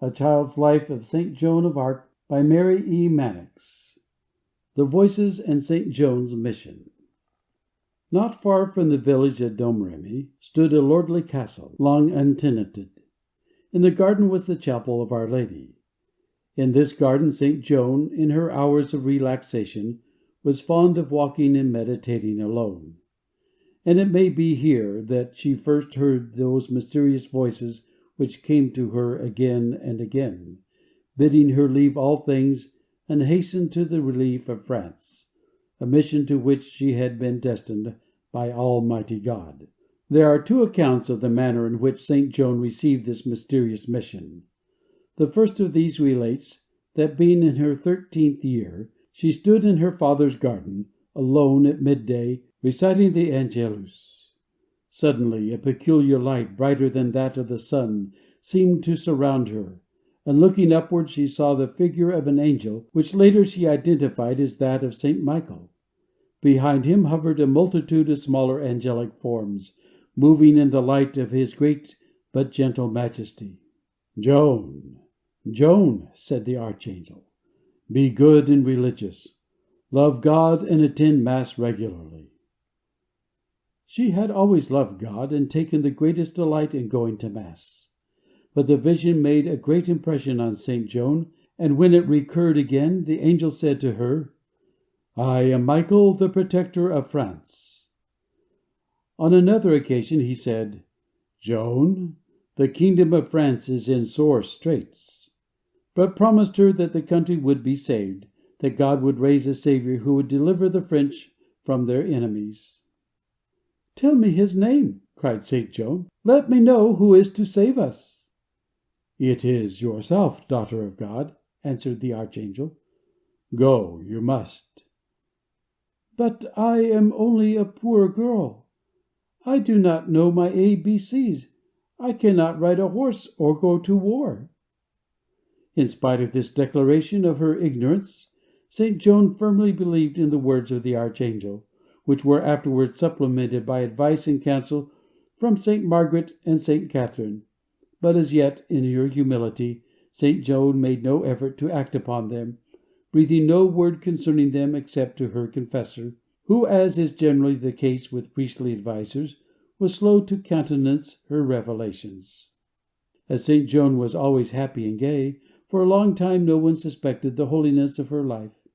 A Child's Life of Saint Joan of Arc by Mary E. Mannix. The Voices and Saint Joan's Mission. Not far from the village of Domremy stood a lordly castle, long untenanted. In the garden was the chapel of Our Lady. In this garden Saint Joan, in her hours of relaxation, was fond of walking and meditating alone. And it may be here that she first heard those mysterious voices which came to her again and again, bidding her leave all things and hasten to the relief of France, a mission to which she had been destined by Almighty God. There are two accounts of the manner in which Saint Joan received this mysterious mission. The first of these relates that, being in her 13th year, she stood in her father's garden, alone at midday, reciting the Angelus. Suddenly a peculiar light, brighter than that of the sun, seemed to surround her, and looking upward she saw the figure of an angel, which later she identified as that of Saint Michael. Behind him hovered a multitude of smaller angelic forms, moving in the light of his great but gentle majesty. "Joan, Joan," said the archangel, "be good and religious. Love God and attend Mass regularly." She had always loved God and taken the greatest delight in going to Mass. But the vision made a great impression on Saint Joan, and when it recurred again, the angel said to her, "I am Michael, the protector of France." On another occasion he said, "Joan, the kingdom of France is in sore straits," but promised her that the country would be saved, that God would raise a Savior who would deliver the French from their enemies. "Tell me his name," cried Saint Joan. "Let me know who is to save us." "It is yourself, daughter of God," answered the archangel. "Go, you must." "But I am only a poor girl. I do not know my ABCs. I cannot ride a horse or go to war." In spite of this declaration of her ignorance, Saint Joan firmly believed in the words of the archangel, which were afterwards supplemented by advice and counsel from Saint Margaret and Saint Catherine. But as yet, in her humility, Saint Joan made no effort to act upon them, breathing no word concerning them except to her confessor, who, as is generally the case with priestly advisers, was slow to countenance her revelations. As Saint Joan was always happy and gay, for a long time no one suspected the holiness of her life.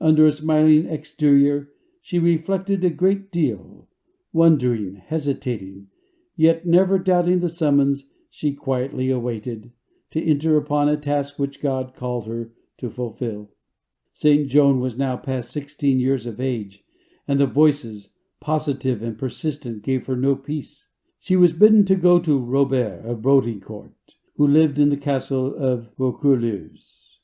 Under a smiling exterior she reflected a great deal, wondering, hesitating, yet never doubting the summons she quietly awaited, to enter upon a task which God called her to fulfill. Saint Joan was now past 16 years of age, and the voices, positive and persistent, gave her no peace. She was bidden to go to Robert of Baudricourt, who lived in the castle of Vaucouleurs.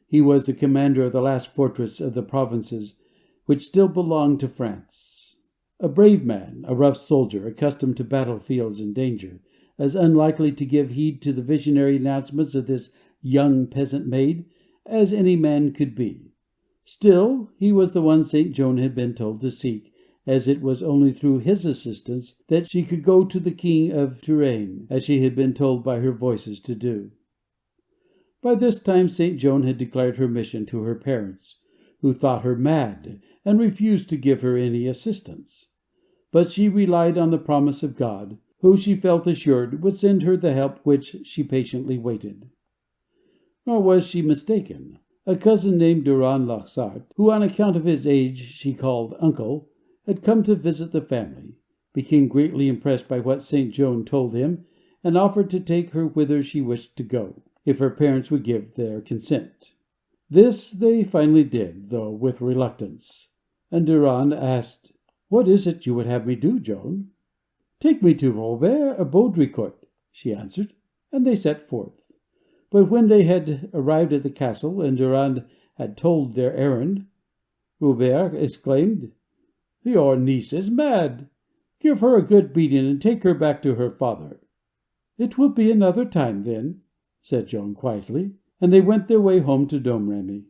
He was the commander of the last fortress of the provinces which still belonged to France. A brave man, a rough soldier, accustomed to battlefields and danger, as unlikely to give heed to the visionary announcements of this young peasant maid as any man could be. Still, he was the one Saint Joan had been told to seek, as it was only through his assistance that she could go to the King of Touraine, as she had been told by her voices to do. By this time Saint Joan had declared her mission to her parents, who thought her mad and refused to give her any assistance. But she relied on the promise of God, who she felt assured would send her the help which she patiently waited. Nor was she mistaken. A cousin named Durand-Laxart, who on account of his age she called uncle, had come to visit the family, became greatly impressed by what Saint Joan told him, and offered to take her whither she wished to go, if her parents would give their consent. This they finally did, though with reluctance, and Durand asked, "What is it you would have me do, Joan?" "Take me to Robert of Baudricourt," she answered, and they set forth. But when they had arrived at the castle, and Durand had told their errand, Robert exclaimed, "Your niece is mad. Give her a good beating and take her back to her father." "It will be another time, then," said Joan quietly, and they went their way home to Domremy.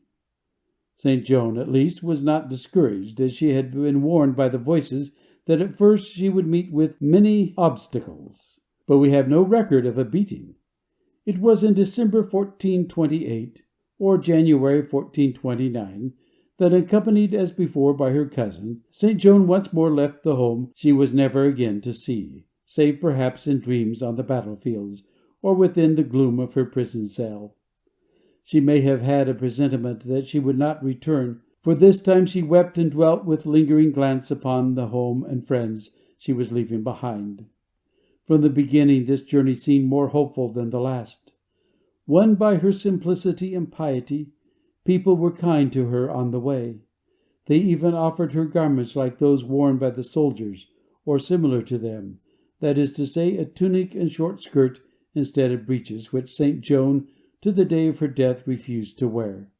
Saint Joan, at least, was not discouraged, as she had been warned by the voices that at first she would meet with many obstacles. But we have no record of a beating. It was in December 1428, or January 1429, that, accompanied as before by her cousin, St. Joan once more left the home she was never again to see, save perhaps in dreams on the battlefields, or within the gloom of her prison cell. She may have had a presentiment that she would not return, for this time she wept and dwelt with lingering glance upon the home and friends she was leaving behind. From the beginning this journey seemed more hopeful than the last. Won by her simplicity and piety, people were kind to her on the way. They even offered her garments like those worn by the soldiers, or similar to them, that is to say, a tunic and short skirt instead of breeches, which St. Joan, to the day of her death, refused to wear.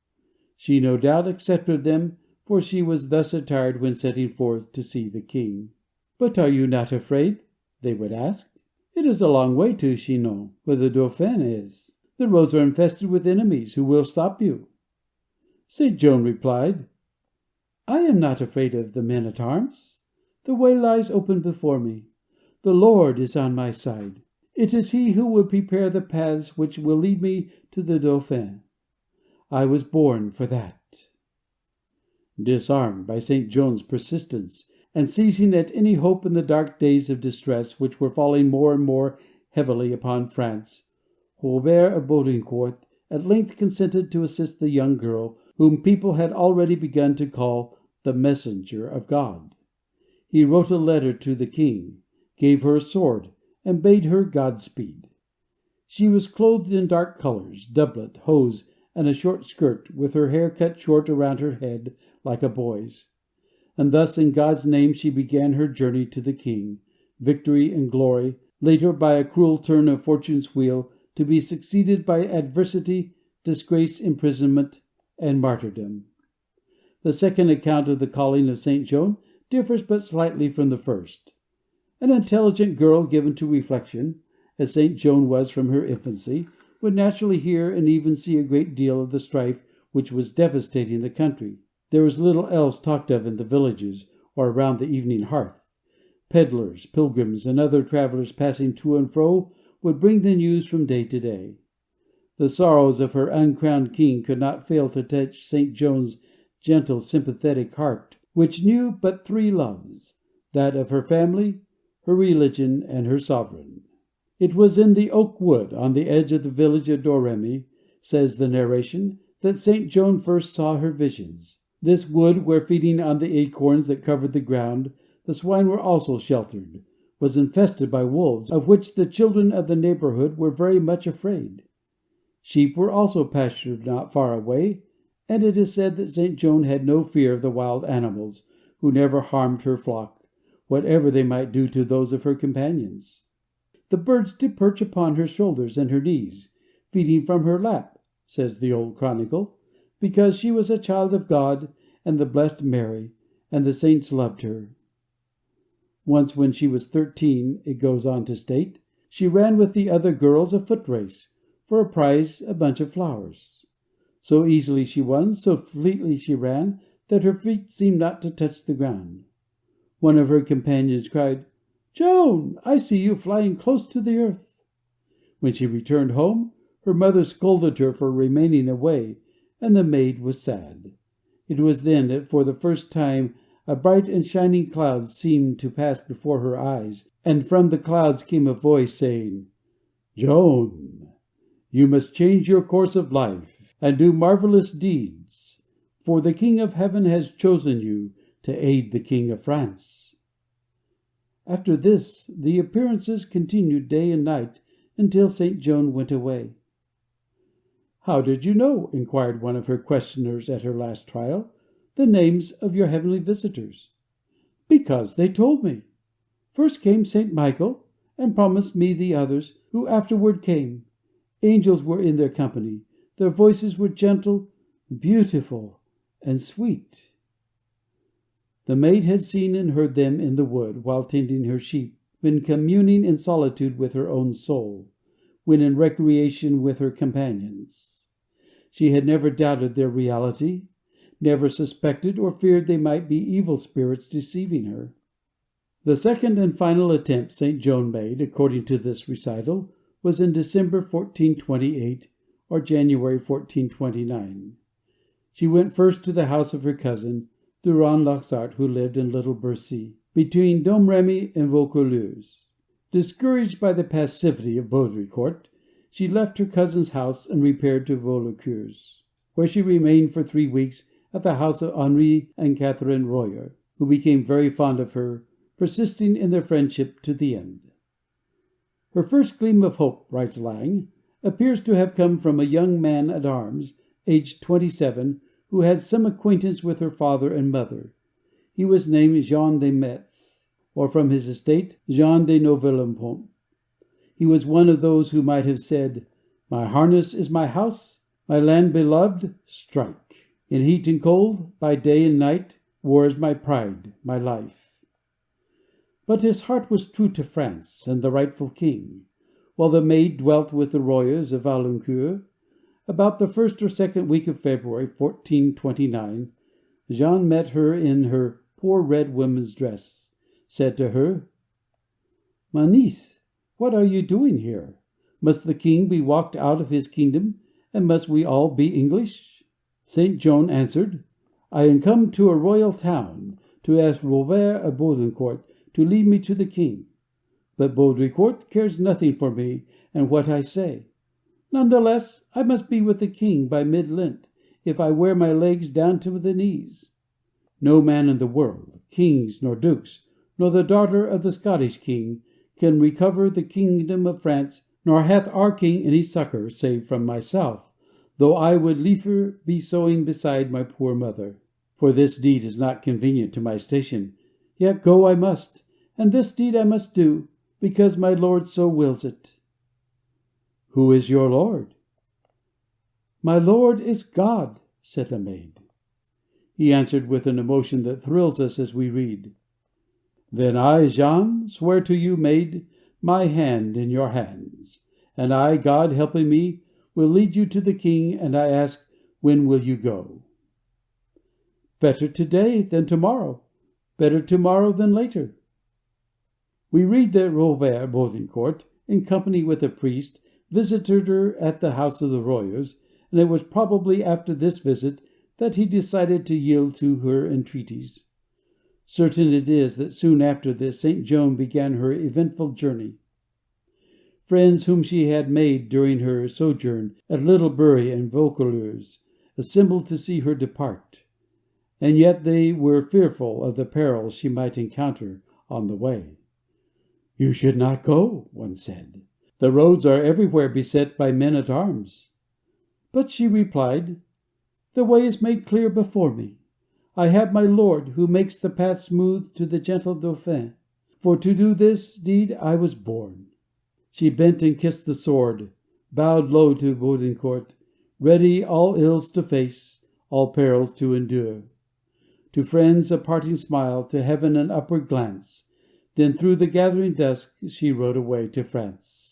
She no doubt accepted them, for she was thus attired when setting forth to see the king. "But are you not afraid?" they would ask. "It is a long way to Chinon, where the Dauphin is. The roads are infested with enemies who will stop you." St. Joan replied, "I am not afraid of the men-at-arms. The way lies open before me. The Lord is on my side. It is He who will prepare the paths which will lead me to the Dauphin. I was born for that." Disarmed by St. Joan's persistence, and seizing at any hope in the dark days of distress which were falling more and more heavily upon France, Robert of Baudricourt at length consented to assist the young girl, whom people had already begun to call the messenger of God. He wrote a letter to the king, gave her a sword, and bade her Godspeed. She was clothed in dark colors, doublet, hose, and a short skirt, with her hair cut short around her head like a boy's. And thus in God's name she began her journey to the king, victory and glory, later by a cruel turn of fortune's wheel, to be succeeded by adversity, disgrace, imprisonment, and martyrdom. The second account of the calling of St. Joan differs but slightly from the first. An intelligent girl given to reflection, as St. Joan was from her infancy, would naturally hear and even see a great deal of the strife which was devastating the country. There was little else talked of in the villages or around the evening hearth. Pedlars, pilgrims, and other travelers passing to and fro would bring the news from day to day. The sorrows of her uncrowned king could not fail to touch St. Joan's gentle, sympathetic heart, which knew but three loves, that of her family, her religion, and her sovereign. It was in the oak wood on the edge of the village of Domremy, says the narration, that St. Joan first saw her visions. This wood, where feeding on the acorns that covered the ground, the swine were also sheltered, was infested by wolves, of which the children of the neighborhood were very much afraid. Sheep were also pastured not far away, and it is said that St. Joan had no fear of the wild animals, who never harmed her flock, whatever they might do to those of her companions. The birds did perch upon her shoulders and her knees, feeding from her lap, says the old chronicle, because she was a child of God and the blessed Mary, and the saints loved her. Once when she was 13, it goes on to state, she ran with the other girls a foot race, for a prize a bunch of flowers. So easily she won, so fleetly she ran, that her feet seemed not to touch the ground. One of her companions cried, "Joan, I see you flying close to the earth." When she returned home, her mother scolded her for remaining away, and the maid was sad. It was then that for the first time a bright and shining cloud seemed to pass before her eyes, and from the clouds came a voice saying, "Joan, you must change your course of life, and do marvelous deeds, for the King of Heaven has chosen you to aid the King of France." After this, the appearances continued day and night until St. Joan went away. "How did you know," inquired one of her questioners at her last trial, "the names of your heavenly visitors?" "Because they told me. First came St. Michael, and promised me the others, who afterward came. Angels were in their company. Their voices were gentle, beautiful, and sweet." The maid had seen and heard them in the wood, while tending her sheep, when communing in solitude with her own soul, when in recreation with her companions. She had never doubted their reality, never suspected or feared they might be evil spirits deceiving her. The second and final attempt St. Joan made, according to this recital, was in December 1428 or January 1429. She went first to the house of her cousin, Durand Laxart, who lived in Little Bercy, between Domremy and Vaucouleurs. Discouraged by the passivity of Baudricourt, she left her cousin's house and repaired to Vaucouleurs, where she remained for 3 weeks at the house of Henri and Catherine Royer, who became very fond of her, persisting in their friendship to the end. Her first gleam of hope, writes Lang, appears to have come from a young man-at-arms, aged 27, who had some acquaintance with her father and mother. He was named Jean de Metz, or from his estate, Jean de Novelonpont. He was one of those who might have said, "My harness is my house, my land beloved, strike. In heat and cold, by day and night, war is my pride, my life." But his heart was true to France and the rightful king. While the maid dwelt with the Royers of Valencourt, about the 1st or 2nd week of February, 1429, Jean met her in her poor red woman's dress, said to her, "My niece, what are you doing here? Must the king be walked out of his kingdom, and must we all be English?" Saint Joan answered, "I am come to a royal town, to ask Robert of Baudricourt to lead me to the king. But Baudricourt cares nothing for me and what I say. None the less, I must be with the king by mid-Lent, if I wear my legs down to the knees. No man in the world, kings nor dukes, nor the daughter of the Scottish king, can recover the kingdom of France, nor hath our king any succour save from myself, though I would liefer be sewing beside my poor mother. For this deed is not convenient to my station, yet go I must, and this deed I must do, because my Lord so wills it." "Who is your Lord?" "My Lord is God," said the maid. He answered with an emotion that thrills us as we read, "Then I, Jean, swear to you, maid, my hand in your hands, and I, God helping me, will lead you to the king, and I ask, when will you go?" "Better today than tomorrow, better tomorrow than later." We read that Robert Baudricourt, in company with a priest, visited her at the house of the Royers, and it was probably after this visit that he decided to yield to her entreaties. Certain it is that soon after this Saint Joan began her eventful journey. Friends whom she had made during her sojourn at Little Bury and Vaucouleurs assembled to see her depart, and yet they were fearful of the perils she might encounter on the way. "You should not go," one said. "The roads are everywhere beset by men-at-arms." But she replied, "The way is made clear before me. I have my Lord, who makes the path smooth to the gentle Dauphin. For to do this deed I was born." She bent and kissed the sword, bowed low to Baudricourt, ready all ills to face, all perils to endure. To friends a parting smile, to heaven an upward glance, then through the gathering dusk she rode away to France.